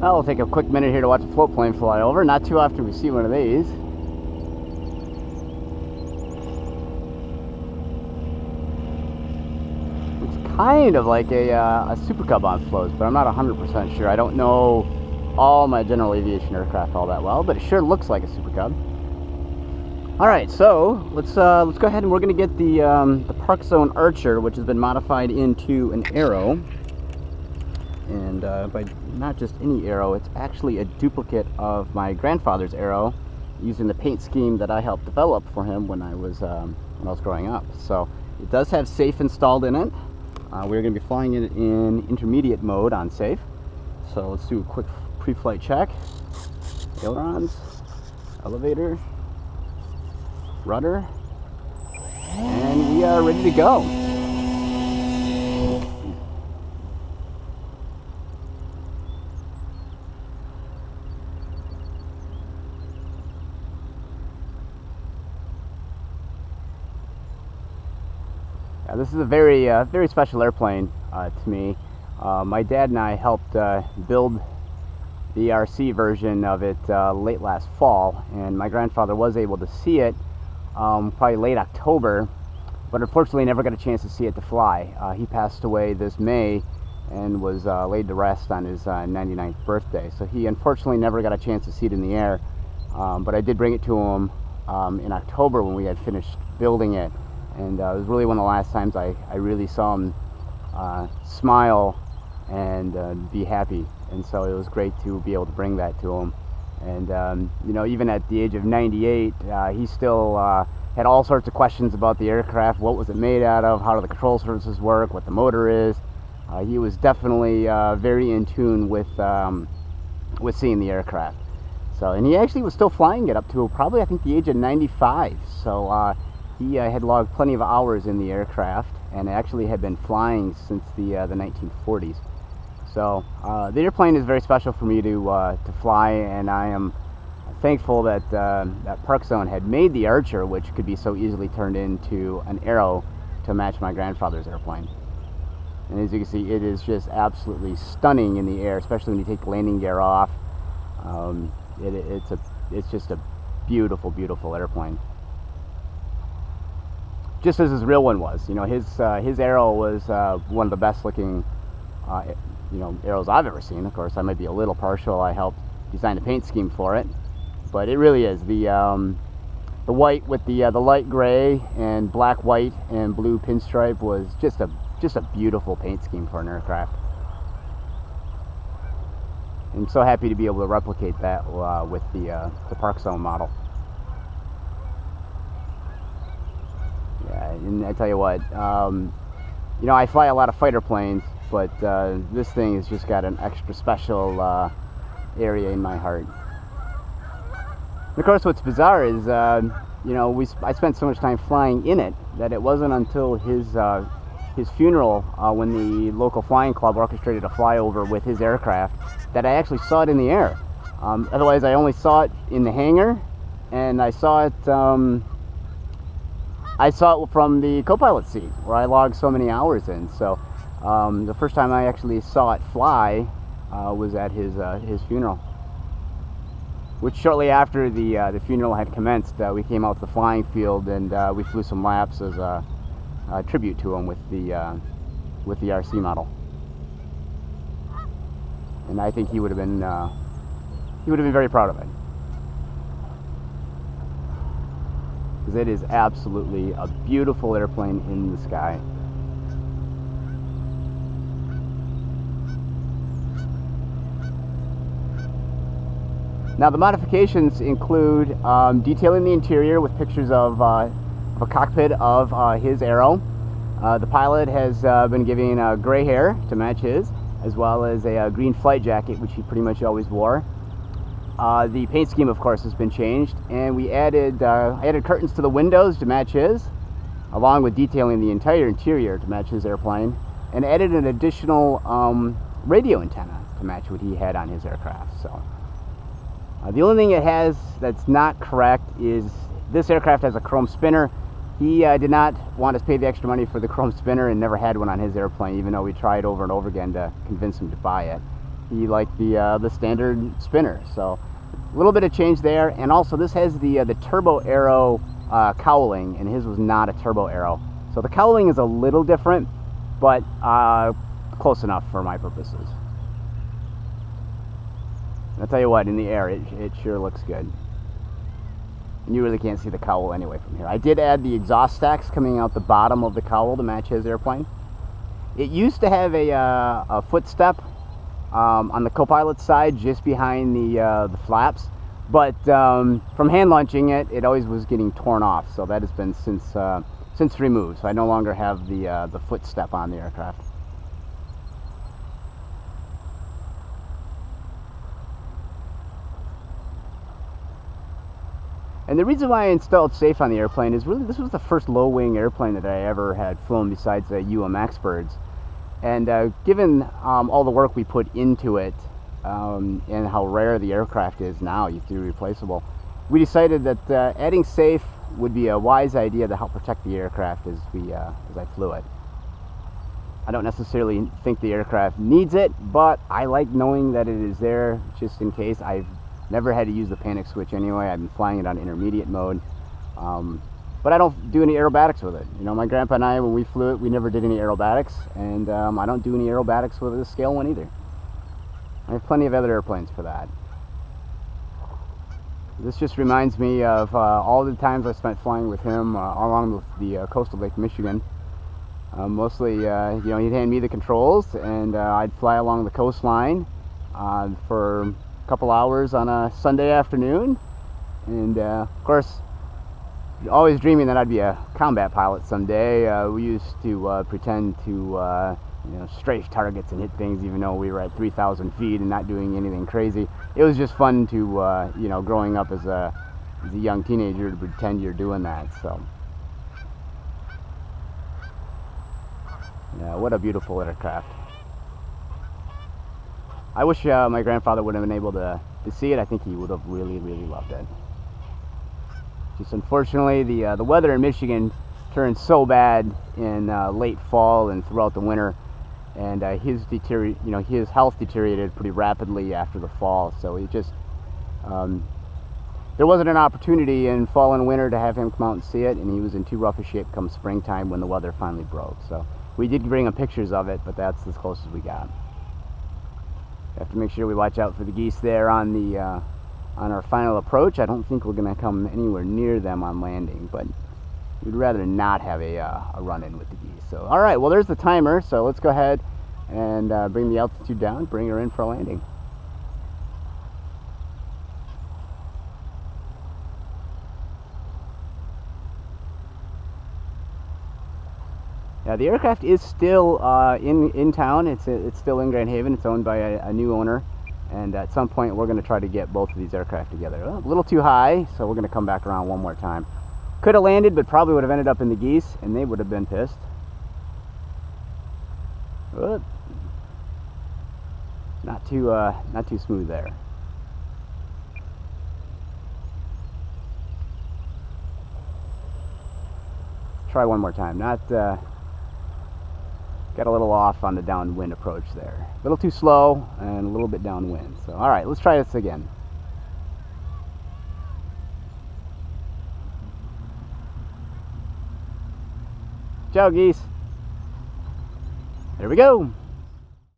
I'll take a quick minute here to watch a floatplane fly over. Not too often we see one of these. It's kind of like a Super Cub on floats, but I'm not 100% sure. I don't know all my general aviation aircraft all that well, but it sure looks like a Super Cub. All right, so let's go ahead and we're going to get the Parkzone Archer, which has been modified into an Arrow. And by not just any Arrow, it's actually a duplicate of my grandfather's Arrow, using the paint scheme that I helped develop for him when I was growing up. So it does have safe installed in it. We're going to be flying it in intermediate mode on safe. So let's do a quick pre-flight check. Ailerons, elevator, rudder, and we are ready to go. This is a very special airplane to me. My dad and I helped build the RC version of it late last fall, and my grandfather was able to see it probably late October, but unfortunately never got a chance to see it to fly. He passed away this May and was laid to rest on his 99th birthday, so he unfortunately never got a chance to see it in the air. But I did bring it to him in October when we had finished building it. And it was really one of the last times I really saw him smile and be happy. And so it was great to be able to bring that to him. And you know, even at the age of 98, he still had all sorts of questions about the aircraft. What was it made out of? How do the control surfaces work? What the motor is? He was definitely very in tune with seeing the aircraft. So, and he actually was still flying it up to probably, I think, the age of 95. So he had logged plenty of hours in the aircraft, and actually had been flying since the 1940s. So the airplane is very special for me to fly, and I am thankful that that Parkzone had made the Archer, which could be so easily turned into an Arrow to match my grandfather's airplane. And as you can see, it is just absolutely stunning in the air, especially when you take the landing gear off. It's just a beautiful, beautiful airplane. Just as his real one was. You know, his Arrow was one of the best looking Arrows I've ever seen. Of course, I might be a little partial. I helped design the paint scheme for it, but it really is the white with the light gray and black, white, and blue pinstripe was just a beautiful paint scheme for an aircraft. I'm so happy to be able to replicate that with the Parkzone model. Yeah, and I tell you what, you know, I fly a lot of fighter planes, but this thing has just got an extra special area in my heart. And of course, what's bizarre is, you know, I spent so much time flying in it that it wasn't until his funeral, when the local flying club orchestrated a flyover with his aircraft, that I actually saw it in the air. Otherwise, I only saw it in the hangar, and I saw it from the co-pilot seat, where I logged so many hours in. So the first time I actually saw it fly was at his funeral. Which shortly after the funeral had commenced, we came out to the flying field and we flew some laps as a tribute to him with the RC model. And I think he would have been very proud of it, because it is absolutely a beautiful airplane in the sky. Now the modifications include detailing the interior with pictures of a cockpit of his Arrow. The pilot has been given gray hair to match his, as well as a green flight jacket, which he pretty much always wore. The paint scheme, of course, has been changed, and we added curtains to the windows to match his, along with detailing the entire interior to match his airplane, and added an additional radio antenna to match what he had on his aircraft. So the only thing it has that's not correct is this aircraft has a chrome spinner. He did not want us to pay the extra money for the chrome spinner and never had one on his airplane, even though we tried over and over again to convince him to buy it. he liked the standard spinner. So a little bit of change there, and also this has the turbo arrow cowling, and his was not a turbo arrow. So the cowling is a little different, but close enough for my purposes. I'll tell you what, in the air, it sure looks good. And you really can't see the cowl anyway from here. I did add the exhaust stacks coming out the bottom of the cowl to match his airplane. It used to have a footstep on the co-pilot side just behind the flaps, but from hand launching it, it always was getting torn off. So that has been since removed. So I no longer have the footstep on the aircraft. And the reason why I installed safe on the airplane is really this was the first low-wing airplane that I ever had flown besides the UMX birds. And given all the work we put into it and how rare the aircraft is now, you have to be replaceable, we decided that adding safe would be a wise idea to help protect the aircraft as I flew it. I don't necessarily think the aircraft needs it, but I like knowing that it is there just in case. I've never had to use the panic switch anyway. I've been flying it on intermediate mode, but I don't do any aerobatics with it. You know, my grandpa and I, when we flew it, we never did any aerobatics, and I don't do any aerobatics with the scale one either. I have plenty of other airplanes for that. This just reminds me of all the times I spent flying with him along the coastal Lake Michigan. Mostly, you know, he'd hand me the controls, and I'd fly along the coastline for couple hours on a Sunday afternoon, and of course always dreaming that I'd be a combat pilot someday. We used to pretend to you know, strafe targets and hit things even though we were at 3,000 feet and not doing anything crazy. It was just fun to you know, growing up as a young teenager, to pretend you're doing that. So yeah, what a beautiful aircraft. I wish my grandfather would have been able to see it. I think he would have really, really loved it. Just unfortunately, the weather in Michigan turned so bad in late fall and throughout the winter, and his health deteriorated pretty rapidly after the fall. So he just there wasn't an opportunity in fall and winter to have him come out and see it, and he was in too rough a shape come springtime when the weather finally broke. So we did bring him pictures of it, but that's as close as we got. Have to make sure we watch out for the geese there on our final approach. I don't think we're going to come anywhere near them on landing, but we'd rather not have a run-in with the geese. So, all right, well, there's the timer. So let's go ahead and bring the altitude down, bring her in for a landing. The aircraft is still in town. It's still in Grand Haven. It's owned by a new owner, and at some point we're going to try to get both of these aircraft together. Well, a little too high, so we're going to come back around one more time. Could have landed, but probably would have ended up in the geese, and they would have been pissed. But not too smooth there. Try one more time. Got a little off on the downwind approach there. A little too slow and a little bit downwind. So, all right, let's try this again. Ciao, geese. There we go.